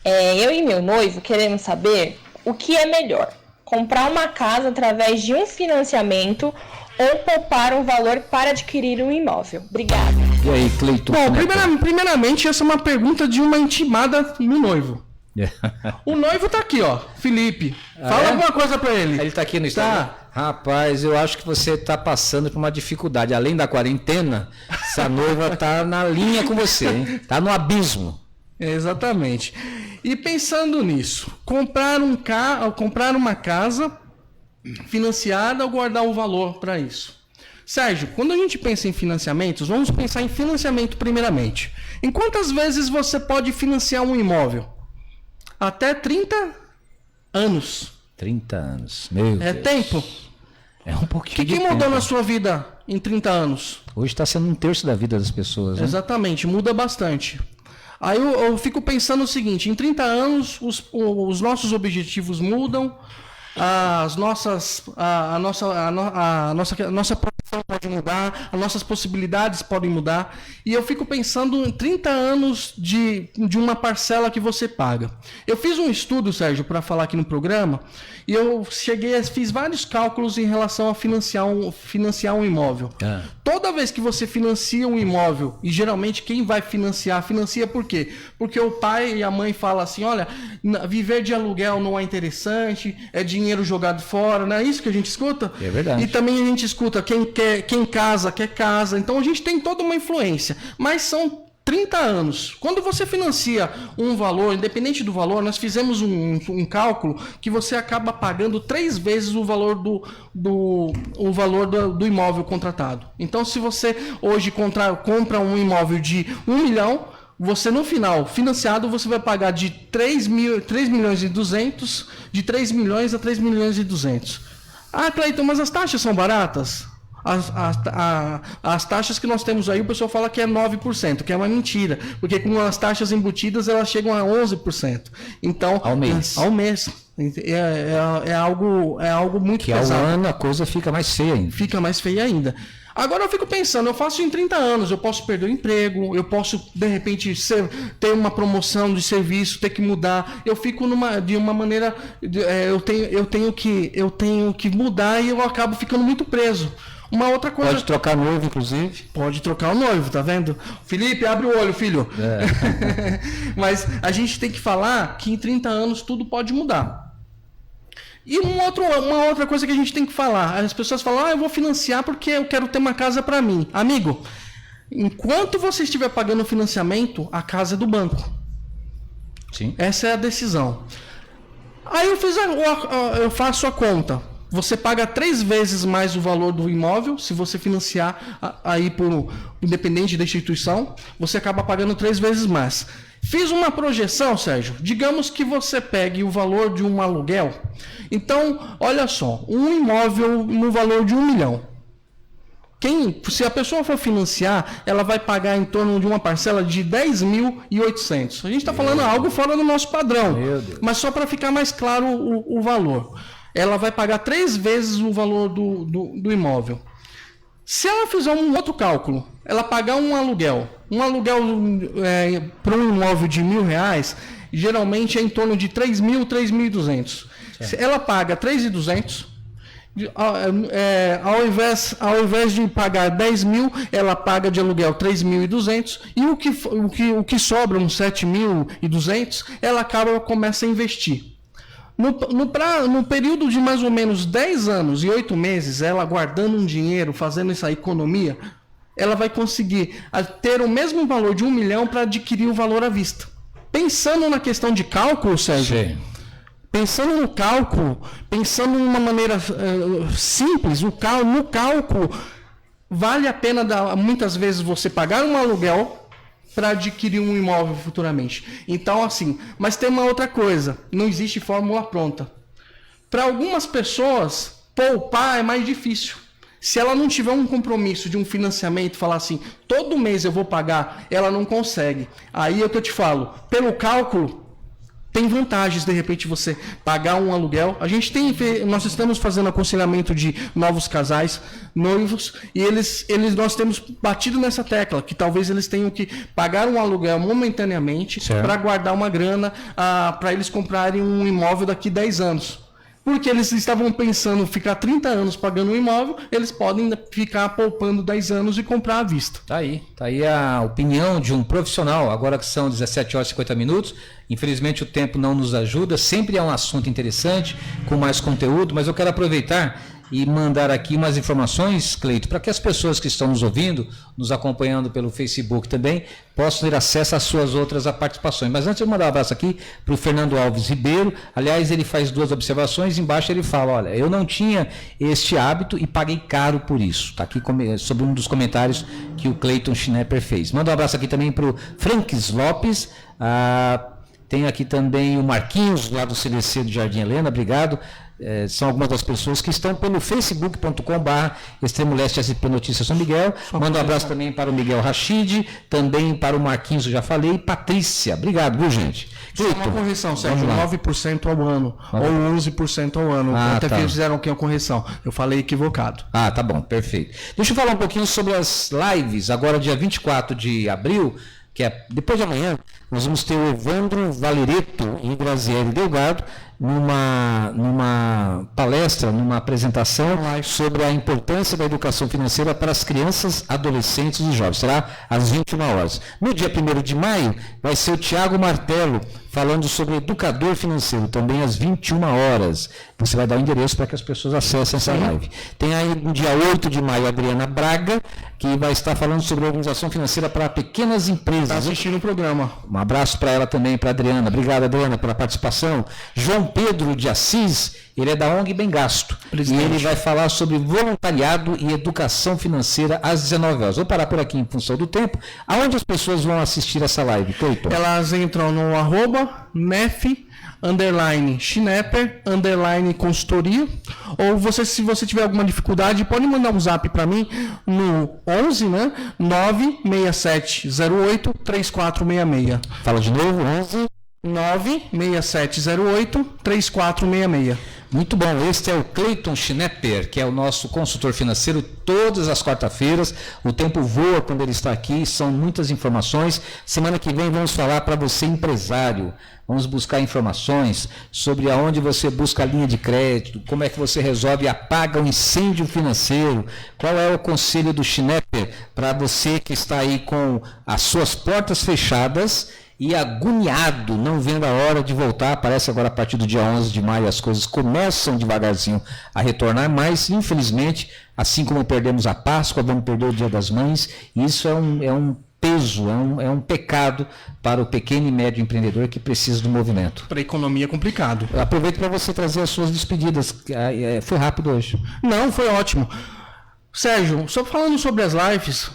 [SPEAKER 8] Eu e meu noivo queremos saber o que é melhor: comprar uma casa através de um financiamento ou poupar um valor para adquirir um imóvel. Obrigada.
[SPEAKER 1] E aí, Cleiton?
[SPEAKER 4] Bom, primeiramente, essa é uma pergunta de uma intimada no noivo. O noivo tá aqui, ó, Felipe. Fala alguma coisa para ele.
[SPEAKER 1] Ele tá aqui no Instagram? Rapaz, eu acho que você está passando por uma dificuldade. Além da quarentena, essa noiva está na linha com você, hein? Está no abismo.
[SPEAKER 4] Exatamente. E pensando nisso, comprar uma casa financiada ou guardar um valor para isso? Sérgio, quando a gente pensa em financiamentos, vamos pensar em financiamento primeiramente. Em quantas vezes você pode financiar um imóvel? Até 30 anos.
[SPEAKER 1] 30 anos, meu Deus.
[SPEAKER 4] É tempo?
[SPEAKER 1] É um pouquinho.
[SPEAKER 4] O que mudou na sua vida em 30 anos?
[SPEAKER 1] Hoje está sendo 1/3 da vida das pessoas, né?
[SPEAKER 4] Exatamente, muda bastante. Aí eu fico pensando o seguinte: em 30 anos os nossos objetivos mudam, a nossa pode mudar, as nossas possibilidades podem mudar. E eu fico pensando em 30 anos de uma parcela que você paga. Eu fiz um estudo, Sérgio, para falar aqui no programa, e eu fiz vários cálculos em relação a financiar um imóvel. Toda vez que você financia um imóvel, e geralmente quem vai financia por quê? Porque o pai e a mãe falam assim, olha, viver de aluguel não é interessante, é dinheiro jogado fora, não é isso que a gente escuta?
[SPEAKER 1] É verdade.
[SPEAKER 4] E também a gente escuta quem casa, quer casa. Então a gente tem toda uma influência. Mas são 30 anos. Quando você financia um valor, independente do valor, nós fizemos um cálculo que você acaba pagando 3 vezes o valor do imóvel contratado. Então, se você hoje compra um imóvel de 1 milhão, você no final, financiado, você vai pagar de 3 milhões e 200, de 3 milhões a 3 milhões e 200. Ah, Cleiton, mas as taxas são baratas? As taxas que nós temos aí, o pessoal fala que é 9%, que é uma mentira, porque com as taxas embutidas elas chegam a 11%. Então,
[SPEAKER 1] ao mês.
[SPEAKER 4] É algo muito
[SPEAKER 1] que
[SPEAKER 4] pesado.
[SPEAKER 1] Ao ano a coisa fica mais feia ainda.
[SPEAKER 4] Fica mais feia ainda. Agora eu fico pensando, eu faço em 30 anos, eu posso perder o emprego, eu posso, de repente, ter uma promoção de serviço, ter que mudar. Eu fico de uma maneira, eu tenho que mudar e eu acabo ficando muito preso. Uma outra coisa...
[SPEAKER 1] Pode trocar noivo, inclusive.
[SPEAKER 4] Pode trocar o noivo, tá vendo? Felipe, abre o olho, filho. Mas a gente tem que falar que em 30 anos tudo pode mudar. E uma outra coisa que a gente tem que falar. As pessoas falam, eu vou financiar porque eu quero ter uma casa para mim. Amigo, enquanto você estiver pagando o financiamento, a casa é do banco.
[SPEAKER 1] Sim.
[SPEAKER 4] Essa é a decisão. Aí eu faço a conta. Você paga 3 vezes mais o valor do imóvel, se você financiar aí independente da instituição, você acaba pagando 3 vezes mais. Fiz uma projeção, Sérgio. Digamos que você pegue o valor de um aluguel. Então, olha só, um imóvel no valor de 1 milhão. Se a pessoa for financiar, ela vai pagar em torno de uma parcela de 10.800. A gente está falando algo fora do nosso padrão, mas só para ficar mais claro o valor. Ela vai pagar 3 vezes o valor do imóvel. Se ela fizer um outro cálculo, ela pagar um aluguel para um imóvel de R$1.000, geralmente é em torno de 3.000, 3.200. Ela paga 3.200, ao invés de pagar 10.000, ela paga de aluguel 3.200 e o que sobra, uns 7.200, ela começa a investir. No período de mais ou menos 10 anos e 8 meses, ela guardando um dinheiro, fazendo essa economia, ela vai conseguir ter o mesmo valor de 1 milhão para adquirir o valor à vista. Pensando na questão de cálculo, Sérgio, pensando no cálculo, pensando de uma maneira simples, no cálculo, vale a pena muitas vezes você pagar um aluguel para adquirir um imóvel futuramente. Então, assim, mas tem uma outra coisa, não existe fórmula pronta. Para algumas pessoas, poupar é mais difícil. Se ela não tiver um compromisso de um financiamento, falar assim, todo mês eu vou pagar, ela não consegue. Aí é o que eu te falo, pelo cálculo, tem vantagens, de repente, você pagar um aluguel. Nós estamos fazendo aconselhamento de novos casais, noivos, e nós temos batido nessa tecla, que talvez eles tenham que pagar um aluguel momentaneamente para guardar uma grana, para eles comprarem um imóvel daqui 10 anos. Porque eles estavam pensando ficar 30 anos pagando um imóvel, eles podem ficar poupando 10 anos e comprar à vista.
[SPEAKER 1] Tá aí a opinião de um profissional, agora que são 17 horas e 50 minutos. Infelizmente o tempo não nos ajuda, sempre é um assunto interessante, com mais conteúdo, mas eu quero aproveitar e mandar aqui umas informações, Cleito, para que as pessoas que estão nos ouvindo, nos acompanhando pelo Facebook também, possam ter acesso às suas outras participações. Mas antes eu mandar um abraço aqui para o Fernando Alves Ribeiro. Aliás, ele faz 2 observações, embaixo ele fala, olha, eu não tinha este hábito e paguei caro por isso. Está aqui sobre um dos comentários que o Cleiton Schnepper fez. Manda um abraço aqui também para o Franks Lopes, tem aqui também o Marquinhos, lá do CDC do Jardim Helena, obrigado. são algumas das pessoas que estão pelo facebook.com/Extremo Leste SP Notícias São Miguel. Manda um abraço também para o Miguel Rachid, também para o Marquinhos, eu já falei, e Patrícia. Obrigado, viu, gente?
[SPEAKER 4] Só uma correção, Sérgio, 9% ao ano, ou 11% ao ano. Até que fizeram aqui a correção. Eu falei equivocado.
[SPEAKER 1] Ah, tá bom, perfeito. Deixa eu falar um pouquinho sobre as lives, agora dia 24 de abril, que é depois de amanhã, nós vamos ter o Evandro Valereto e o Graziele Delgado numa palestra, numa apresentação sobre a importância da educação financeira para as crianças, adolescentes e jovens. Será às 21 horas. No dia 1º de maio, vai ser o Tiago Martelo falando sobre educador financeiro, também às 21 horas. Você vai dar o endereço para que as pessoas acessem essa live. Tem aí no dia 8 de maio a Adriana Braga, que vai estar falando sobre organização financeira para pequenas empresas.
[SPEAKER 4] Está assistindo o programa.
[SPEAKER 1] Um abraço para ela também, para a Adriana. Obrigado, Adriana, pela participação. João Pedro de Assis, ele é da ONG Bem Gasto. Presidente. E ele vai falar sobre voluntariado e educação financeira às 19 horas. Vou parar por aqui em função do tempo. Aonde as pessoas vão assistir essa live, Cleiton?
[SPEAKER 4] Elas entram no @MEF_Schnepper_consultoria, ou se você tiver alguma dificuldade, pode mandar um zap para mim no 11, né? 96708-3466.
[SPEAKER 1] Fala de novo, 11
[SPEAKER 4] 96708-3466.
[SPEAKER 1] Muito bom, este é o Cleiton Schnepper, que é o nosso consultor financeiro todas as quarta-feiras. O tempo voa quando ele está aqui, são muitas informações. Semana que vem vamos falar para você, empresário. Vamos buscar informações sobre aonde você busca a linha de crédito, como é que você resolve e apaga o incêndio financeiro, qual é o conselho do Schnepper para você que está aí com as suas portas fechadas e agoniado, não vendo a hora de voltar. Parece agora a partir do dia 11 de maio as coisas começam devagarzinho a retornar, mas infelizmente, assim como perdemos a Páscoa, vamos perder o Dia das Mães, e isso é um peso, é um pecado para o pequeno e médio empreendedor que precisa do movimento.
[SPEAKER 4] Para a economia é complicado.
[SPEAKER 1] Aproveito para você trazer as suas despedidas. Foi rápido hoje.
[SPEAKER 4] Não, foi ótimo. Sérgio, só falando sobre as lives,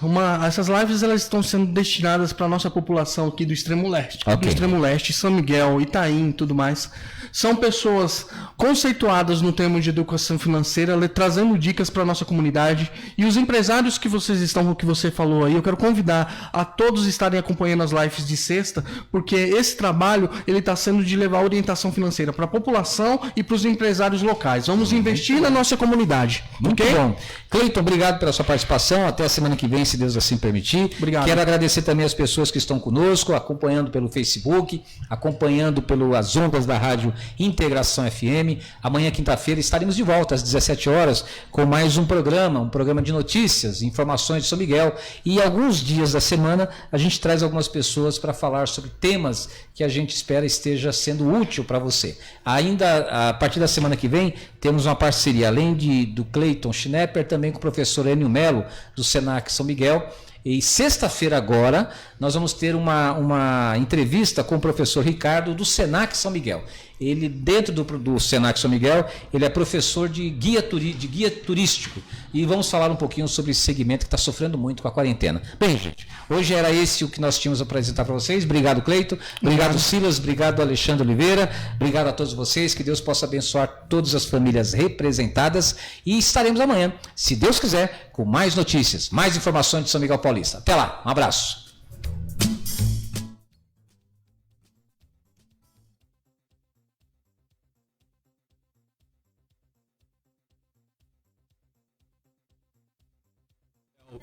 [SPEAKER 4] essas lives elas estão sendo destinadas para a nossa população aqui do Extremo Leste. Okay. Do Extremo Leste, São Miguel, Itaim e tudo mais. São pessoas conceituadas no termo de educação financeira, trazendo dicas para a nossa comunidade. E os empresários que você falou aí, eu quero convidar a todos estarem acompanhando as lives de sexta, porque esse trabalho ele está sendo de levar orientação financeira para a população e para os empresários locais. Vamos investir na nossa comunidade.
[SPEAKER 1] Muito bom. Cleiton, obrigado pela sua participação. Até a semana que vem, se Deus assim permitir.
[SPEAKER 4] Obrigado.
[SPEAKER 1] Quero agradecer também as pessoas que estão conosco, acompanhando pelo Facebook, acompanhando pelas ondas da rádio Integração FM. Amanhã, quinta-feira, estaremos de volta às 17 horas com mais um programa de notícias, informações de São Miguel. E alguns dias da semana a gente traz algumas pessoas para falar sobre temas que a gente espera esteja sendo útil para você. Ainda a partir da semana que vem, temos uma parceria, além do Cleiton Schnepper, também com o professor Enio Melo, do Senac São Miguel. E sexta-feira agora, nós vamos ter uma entrevista com o professor Ricardo, do Senac São Miguel. Ele, dentro do Senac São Miguel, ele é professor de guia turístico. E vamos falar um pouquinho sobre esse segmento que está sofrendo muito com a quarentena. Bem, gente, hoje era esse o que nós tínhamos a apresentar para vocês. Obrigado, Cleiton. Obrigado, Silas. Obrigado, Alexandre Oliveira. Obrigado a todos vocês. Que Deus possa abençoar todas as famílias representadas. E estaremos amanhã, se Deus quiser, com mais notícias, mais informações de São Miguel Paulista. Até lá. Um abraço.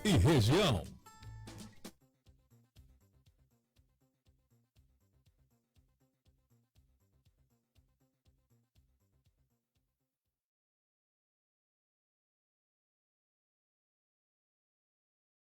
[SPEAKER 3] E região.